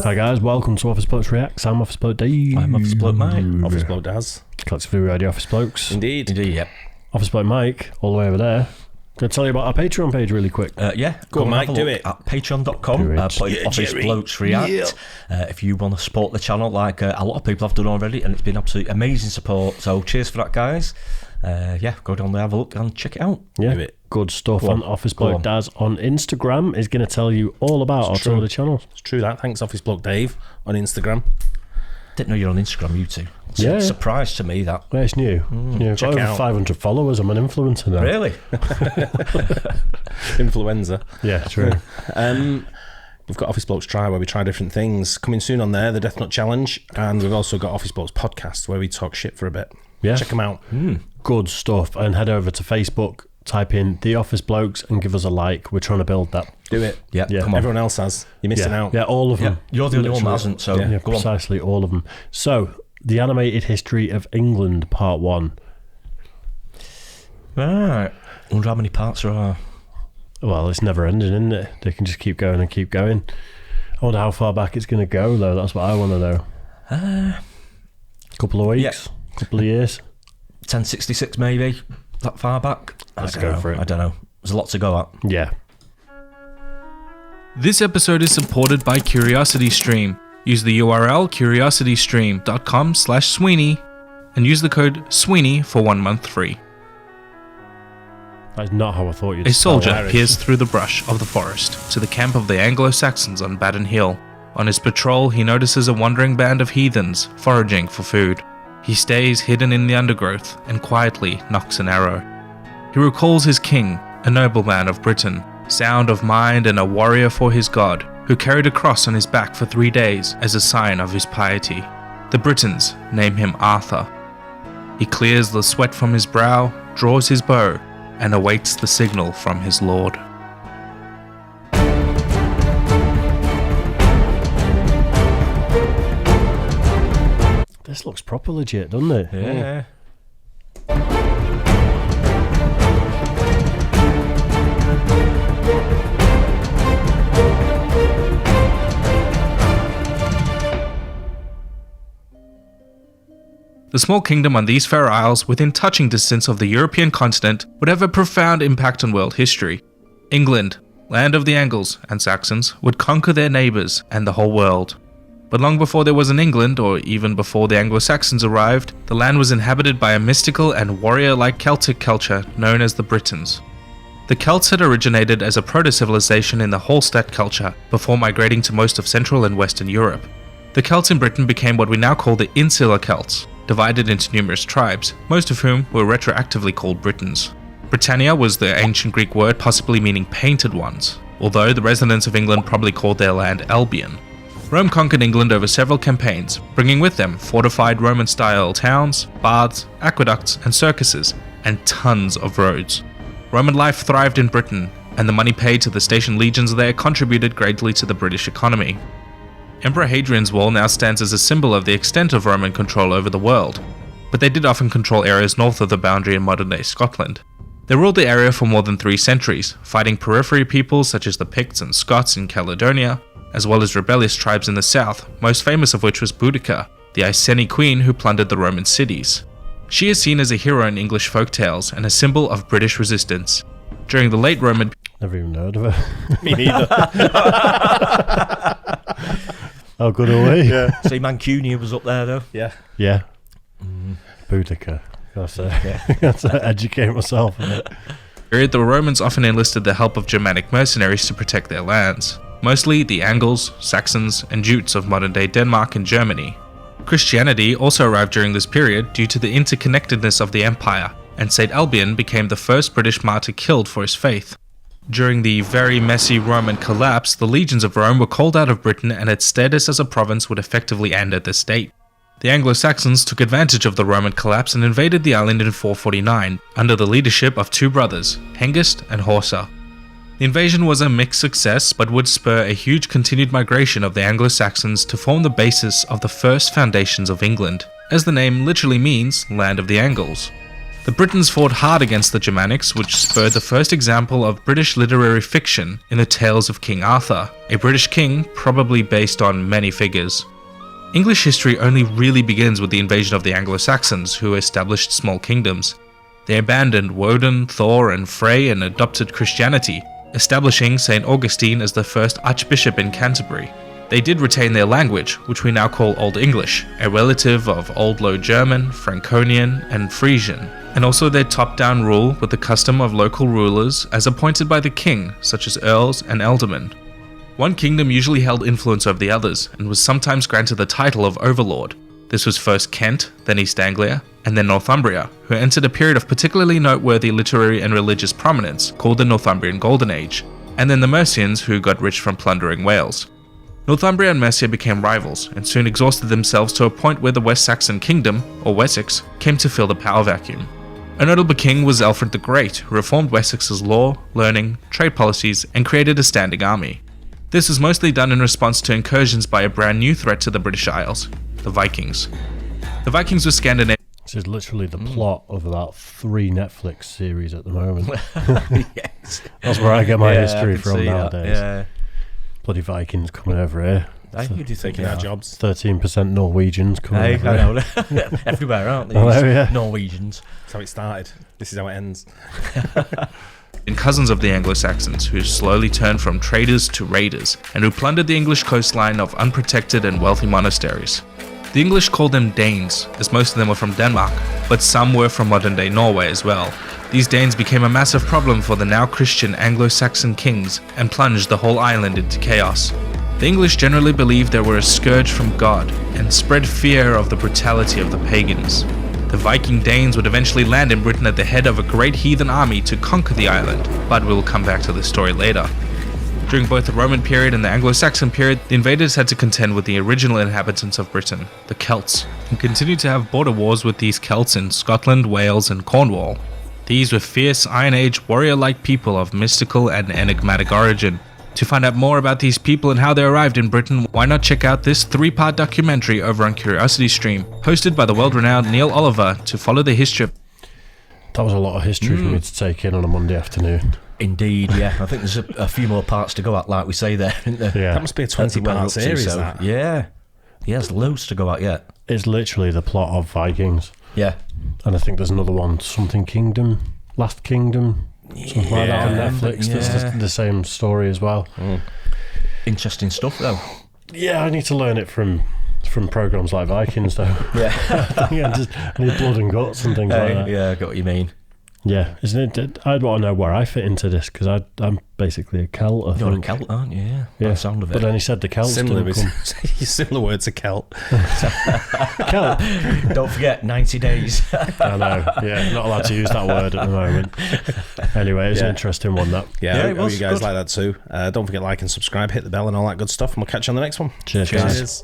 Hi guys, welcome to Office Blokes Reacts. I'm Office Bloke Dave. I'm Office Bloke Mike. Office Bloke Daz. Collective View Radio Office Blokes. Indeed, yep. Office Bloke Mike, all the way over there. Can I tell you about our Patreon page really quick? Yeah, Go on, Mike, do it. At patreon.com, Office Blokes React. If you want to support the channel like a lot of people have done already, and it's been absolutely amazing support, so cheers for that, guys. Go down there, have a look and check it out. Yeah, Do it. good stuff. And Office Bloke Daz on Instagram is going to tell you all about our two other channels. It's true that. Thanks, Office Bloke Dave on Instagram. Didn't know you're on Instagram, you two. It's Yeah. a surprise to me, that. Yeah, it's new. I've got check over it out. 500 followers. I'm an influencer now. Really? Influenza. Yeah, true. We've got Office Blokes Try, where we try different things. Coming soon on there, the Death Nut Challenge. And we've also got Office Blokes Podcast, where we talk shit for a bit. Yeah. Check them out. Good stuff. And head over to Facebook, type in The Office Blokes and give us a like. We're trying to build that. Do it. Yeah, Yeah. come on. Everyone else has. You're missing out. Yeah, all of them. You're the only one that Literally. hasn't, so Yeah, go on. precisely all of them. So, The Animated History of England, Part 1. Right. Wonder how many parts there are. Well, it's never ending, isn't it? They can just keep going and keep going. I wonder how far back it's going to go, though. That's what I want to know. Couple of weeks? Couple of years? 1066 maybe, that far back. Let's I go don't know. for it. I don't know. There's a lot to go at. Yeah. This episode is supported by CuriosityStream. Use the URL curiositystream.com/Sweeney and use the code Sweeney for 1 month free. That's not how I thought you'd A soldier Irish. peers through the brush of the forest to the camp of the Anglo-Saxons on Baden Hill. On his patrol, he notices a wandering band of heathens foraging for food. He stays hidden in the undergrowth and quietly nocks an arrow. He recalls his king, a nobleman of Britain, sound of mind and a warrior for his god, who carried a cross on his back for 3 days as a sign of his piety. The Britons name him Arthur. He clears the sweat from his brow, draws his bow, and awaits the signal from his lord. This looks proper legit, doesn't it? Yeah. The small kingdom on these fair isles, within touching distance of the European continent, would have a profound impact on world history. England, land of the Angles and Saxons, would conquer their neighbours and the whole world. But long before there was an England, or even before the Anglo-Saxons arrived, the land was inhabited by a mystical and warrior-like Celtic culture known as the Britons. The Celts had originated as a proto-civilization in the Hallstatt culture before migrating to most of Central and Western Europe. The Celts in Britain became what we now call the Insular Celts, divided into numerous tribes, most of whom were retroactively called Britons. Britannia was the ancient Greek word possibly meaning painted ones, although the residents of England probably called their land Albion. Rome conquered England over several campaigns, bringing with them fortified Roman-style towns, baths, aqueducts and circuses, and tons of roads. Roman life thrived in Britain, and the money paid to the station legions there contributed greatly to the British economy. Emperor Hadrian's Wall now stands as a symbol of the extent of Roman control over the world, but they did often control areas north of the boundary in modern-day Scotland. They ruled the area for more than 3 centuries, fighting periphery peoples such as the Picts and Scots in Caledonia, as well as rebellious tribes in the south, most famous of which was Boudica, the Iceni queen who plundered the Roman cities. She is seen as a hero in English folktales and a symbol of British resistance. During the late Roman Never even heard of her. Me neither. How good are we? Yeah. See, Mancunia was up there though. Yeah. Yeah. Boudica. That's to educate myself on it. period, the Romans often enlisted the help of Germanic mercenaries to protect their lands, mostly the Angles, Saxons, and Jutes of modern-day Denmark and Germany. Christianity also arrived during this period due to the interconnectedness of the empire, and St. Albion became the first British martyr killed for his faith. During the very messy Roman collapse, the legions of Rome were called out of Britain and its status as a province would effectively end at the state. The Anglo-Saxons took advantage of the Roman collapse and invaded the island in 449, under the leadership of two brothers, Hengist and Horsa. The invasion was a mixed success, but would spur a huge continued migration of the Anglo-Saxons to form the basis of the first foundations of England, as the name literally means Land of the Angles. The Britons fought hard against the Germanics, which spurred the first example of British literary fiction in the Tales of King Arthur, a British king probably based on many figures. English history only really begins with the invasion of the Anglo-Saxons, who established small kingdoms. They abandoned Woden, Thor, and Frey and adopted Christianity, establishing St. Augustine as the first archbishop in Canterbury. They did retain their language, which we now call Old English, a relative of Old Low German, Franconian, and Frisian, and also their top-down rule with the custom of local rulers as appointed by the king, such as earls and ealdormen. One kingdom usually held influence over the others, and was sometimes granted the title of overlord. This was first Kent, then East Anglia, and then Northumbria, who entered a period of particularly noteworthy literary and religious prominence called the Northumbrian Golden Age, and then the Mercians, who got rich from plundering Wales. Northumbria and Mercia became rivals, and soon exhausted themselves to a point where the West Saxon Kingdom, or Wessex, came to fill the power vacuum. A notable king was Alfred the Great, who reformed Wessex's law, learning, trade policies, and created a standing army. This was mostly done in response to incursions by a brand new threat to the British Isles, the Vikings. The Vikings were Scandinavian. This is literally the plot of about 3 Netflix series at the moment. Yes. That's where I get my history I can from see nowadays. That. Yeah. Bloody Vikings coming over here. Who do you think Taking our jobs. 13% Norwegians coming Hey, over I here. know. Everywhere, aren't they? Oh, yeah. Norwegians. That's how it started. This is how it ends. And cousins of the Anglo-Saxons, who slowly turned from traders to raiders, and who plundered the English coastline of unprotected and wealthy monasteries. The English called them Danes, as most of them were from Denmark, but some were from modern-day Norway as well. These Danes became a massive problem for the now Christian Anglo-Saxon kings, and plunged the whole island into chaos. The English generally believed they were a scourge from God, and spread fear of the brutality of the pagans. The Viking Danes would eventually land in Britain at the head of a great heathen army to conquer the island, but we'll come back to this story later. During both the Roman period and the Anglo-Saxon period, the invaders had to contend with the original inhabitants of Britain, the Celts, and continued to have border wars with these Celts in Scotland, Wales, and Cornwall. These were fierce Iron Age warrior-like people of mystical and enigmatic origin. To find out more about these people and how they arrived in Britain, why not check out this 3-part documentary over on CuriosityStream, hosted by the world-renowned Neil Oliver, to follow the history. That was a lot of history for me to take in on a Monday afternoon. Indeed, yeah. I think there's a few more parts to go at, like we say there, isn't there? Yeah. That must be a 20-part series, that. Yeah. He has loads to go at yet. It's literally the plot of Vikings. Yeah. And I think there's another one, something Kingdom, Last Kingdom, something like that on Netflix. That's the same story as well. Interesting stuff, though. Yeah, I need to learn it from programs like Vikings, though. Yeah. I need blood and guts and things like that. Yeah, I got what you mean. Yeah, isn't it? I'd want to know where I fit into this, because I'm basically a Celt, I think. You're a Celt, aren't you? Yeah. By the sound of it. But then he said the Celts Similar words to Celt. Celt. Don't forget, 90 days. I know, yeah, not allowed to use that word at the moment. Anyway, it's an interesting one, that. Yeah, I hope you guys good. like that too. Don't forget, like and subscribe, hit the bell and all that good stuff, and we'll catch you on the next one. Cheers. Cheers.